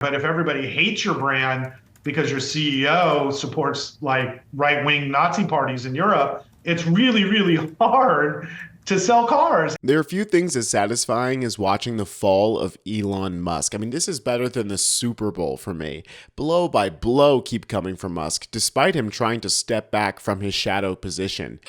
But if everybody hates your brand because your CEO supports like right-wing Nazi parties in Europe, it's really, really hard to sell cars. There are few things as satisfying as watching the fall of Elon Musk. I mean, this is better than the Super Bowl for me. Blow by blow keep coming from Musk, despite him trying to step back from his shadow position.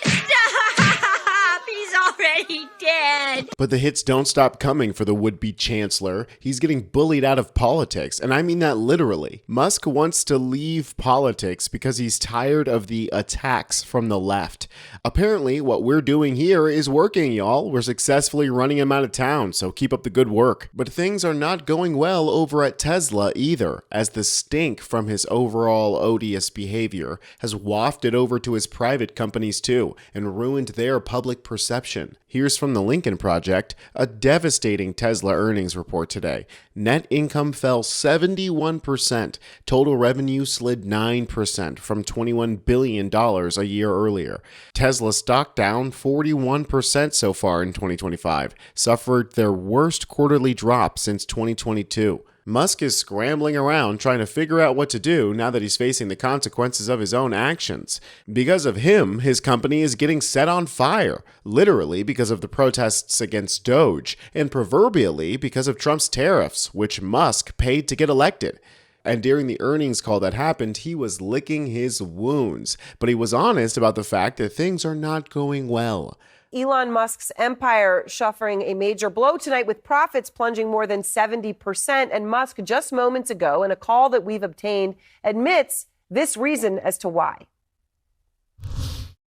He's already dead. But the hits don't stop coming for the would-be chancellor. He's getting bullied out of politics, and I mean that literally. Musk wants to leave politics because he's tired of the attacks from the left. Apparently, what we're doing here is working, y'all. We're successfully running him out of town, so keep up the good work. But things are not going well over at Tesla either, as the stink from his overall odious behavior has wafted over to his private companies too, and ruined their public perception. Here's from the Lincoln Project, a devastating Tesla earnings report today. Net income fell 71%. Total revenue slid 9% from $21 billion a year earlier. Tesla stock down 41% so far in 2025, suffered their worst quarterly drop since 2022. Musk is scrambling around trying to figure out what to do now that he's facing the consequences of his own actions. Because of him, his company is getting set on fire, literally because of the protests against Doge, and proverbially because of Trump's tariffs, which Musk paid to get elected. And during the earnings call that happened, he was licking his wounds, but he was honest about the fact that things are not going well. Elon Musk's empire suffering a major blow tonight with profits plunging more than 70%. And Musk, just moments ago, in a call that we've obtained, admits this reason as to why.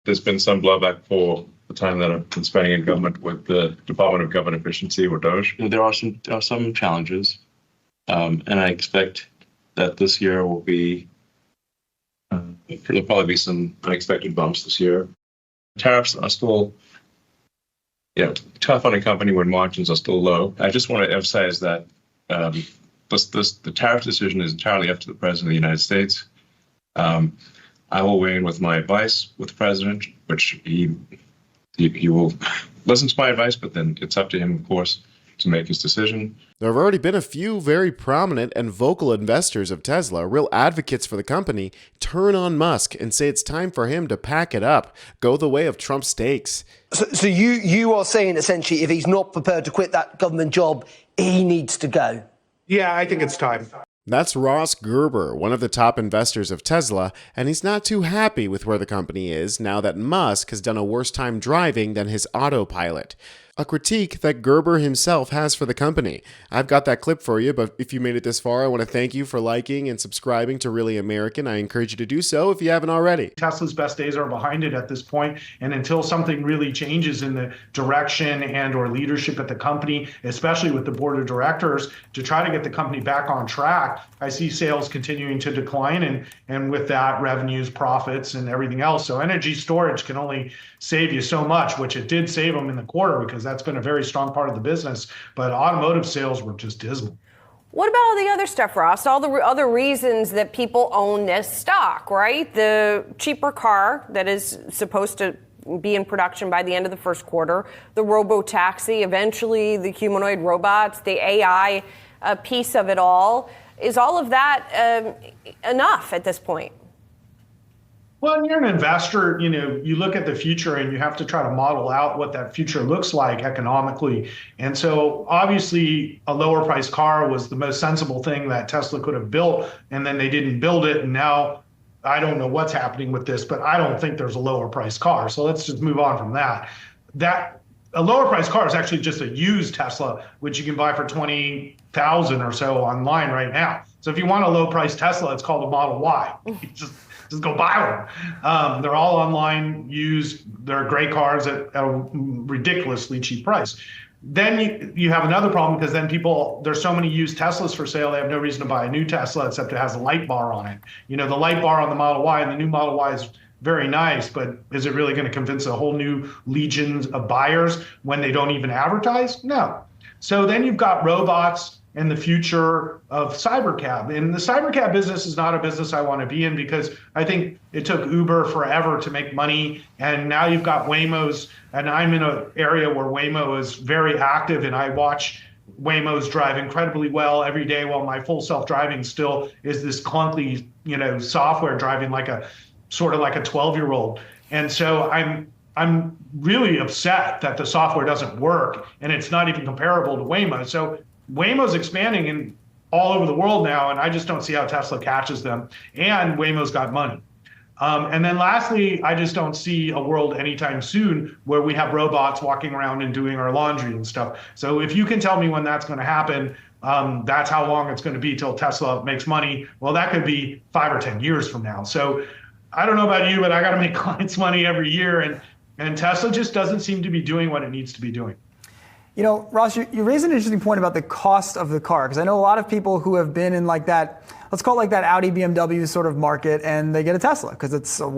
There's been some blowback for the time that I've been spending in government with the Department of Government Efficiency, or Doge. There are some challenges, and I expect that this year will be, there'll probably be some unexpected bumps this year. Tariffs are still tough on a company when margins are still low. I just want to emphasize that the tariff decision is entirely up to the President of the United States. I will weigh in with my advice with the President, which he will listen to my advice, but then it's up to him, of course, to make his decision. There have already been a few very prominent and vocal investors of Tesla, real advocates for the company, turn on Musk and say it's time for him to pack it up, go the way of Trump steaks. So you are saying essentially if he's not prepared to quit that government job, he needs to go? Yeah, I think it's time. That's Ross Gerber, one of the top investors of Tesla, and he's not too happy with where the company is now that Musk has done a worse time driving than his autopilot. A critique that Gerber himself has for the company. I've got that clip for you, but if you made it this far, I want to thank you for liking and subscribing to Really American. I encourage you to do so if you haven't already. Tesla's best days are behind it at this point, and until something really changes in the direction and or leadership at the company, especially with the board of directors, to try to get the company back on track, I see sales continuing to decline, and with that, revenues, profits, and everything else. So energy storage can only save you so much, which it did save them in the quarter because that's been a very strong part of the business. But automotive sales were just dismal. What about all the other stuff, Ross? All the other reasons that people own this stock, right? The cheaper car that is supposed to be in production by the end of the first quarter, the robo-taxi, eventually the humanoid robots, the AI piece of it all. Is all of that enough at this point? Well, when you're an investor, you look at the future and you have to try to model out what that future looks like economically. And so obviously a lower priced car was the most sensible thing that Tesla could have built, and then they didn't build it. And now I don't know what's happening with this, but I don't think there's a lower priced car. So let's just move on from that. A lower priced car is actually just a used Tesla, which you can buy for $20,000 or so online right now. So if you want a low priced Tesla, it's called a Model Y. Just go buy one. They're all online, used. They're great cars at a ridiculously cheap price. Then you have another problem because then there's so many used Teslas for sale, they have no reason to buy a new Tesla except it has a light bar on it. The light bar on the Model Y and the new Model Y is very nice, but is it really going to convince a whole new legions of buyers when they don't even advertise? No. So then you've got robots and the future of cybercab. And the cybercab business is not a business I want to be in because I think it took Uber forever to make money. And now you've got Waymo's, and I'm in an area where Waymo is very active, and I watch Waymos drive incredibly well every day, while my full self-driving still is this clunky, software driving like a sort of like a 12-year-old. And so I'm really upset that the software doesn't work, and it's not even comparable to Waymo. So Waymo's expanding in all over the world now, and I just don't see how Tesla catches them. And Waymo's got money. And then lastly, I just don't see a world anytime soon where we have robots walking around and doing our laundry and stuff. So if you can tell me when that's going to happen, that's how long it's going to be till Tesla makes money. Well, that could be 5 or 10 years from now. So I don't know about you, but I got to make clients money every year. And Tesla just doesn't seem to be doing what it needs to be doing. Ross, you raise an interesting point about the cost of the car, because I know a lot of people who have been in like that, let's call it like that Audi BMW sort of market, and they get a Tesla because it's a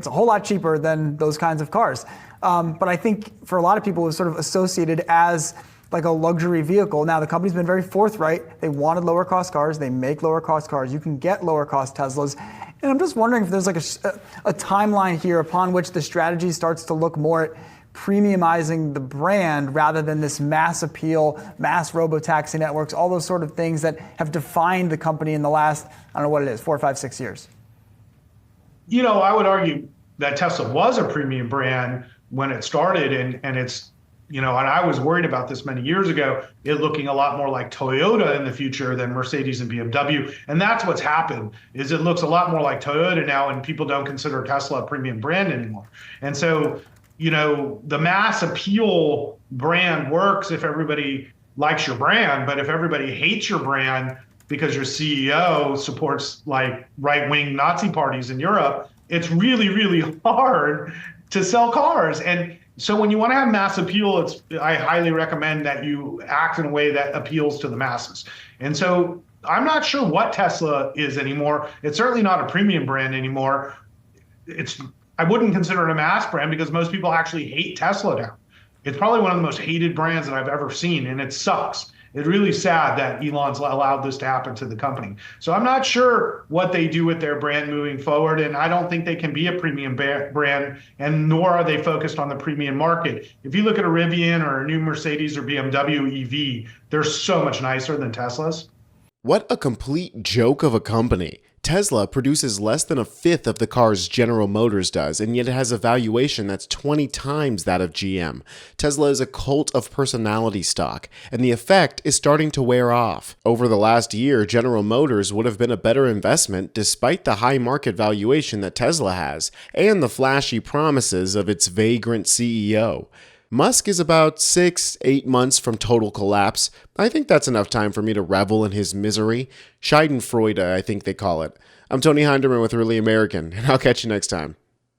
whole lot cheaper than those kinds of cars. But I think for a lot of people, it's sort of associated as like a luxury vehicle. Now, the company's been very forthright. They wanted lower cost cars. They make lower cost cars. You can get lower cost Teslas. And I'm just wondering if there's like a timeline here upon which the strategy starts to look more at premiumizing the brand rather than this mass appeal, mass robo-taxi networks, all those sort of things that have defined the company in the last, I don't know what it is, 4, 5, 6 years. I would argue that Tesla was a premium brand when it started, and it's, and I was worried about this many years ago, it looking a lot more like Toyota in the future than Mercedes and BMW. And that's what's happened, is it looks a lot more like Toyota now, and people don't consider Tesla a premium brand anymore. And so, the mass appeal brand works if everybody likes your brand, but if everybody hates your brand because your CEO supports like right-wing Nazi parties in Europe, it's really, really hard to sell cars. And so when you want to have mass appeal, I highly recommend that you act in a way that appeals to the masses. And so I'm not sure what Tesla is anymore. It's certainly not a premium brand anymore. I wouldn't consider it a mass brand because most people actually hate Tesla now. It's probably one of the most hated brands that I've ever seen, and it sucks. It's really sad that Elon's allowed this to happen to the company. So I'm not sure what they do with their brand moving forward, and I don't think they can be a premium brand, and nor are they focused on the premium market. If you look at a Rivian or a new Mercedes or BMW EV, they're so much nicer than Teslas. What a complete joke of a company. Tesla produces less than a fifth of the cars General Motors does, and yet it has a valuation that's 20 times that of GM. Tesla is a cult of personality stock, and the effect is starting to wear off. Over the last year, General Motors would have been a better investment despite the high market valuation that Tesla has, and the flashy promises of its vagrant CEO. Musk is about 6-8 months from total collapse. I think that's enough time for me to revel in his misery. Schadenfreude, I think they call it. I'm Tony Hinderman with Really American, and I'll catch you next time.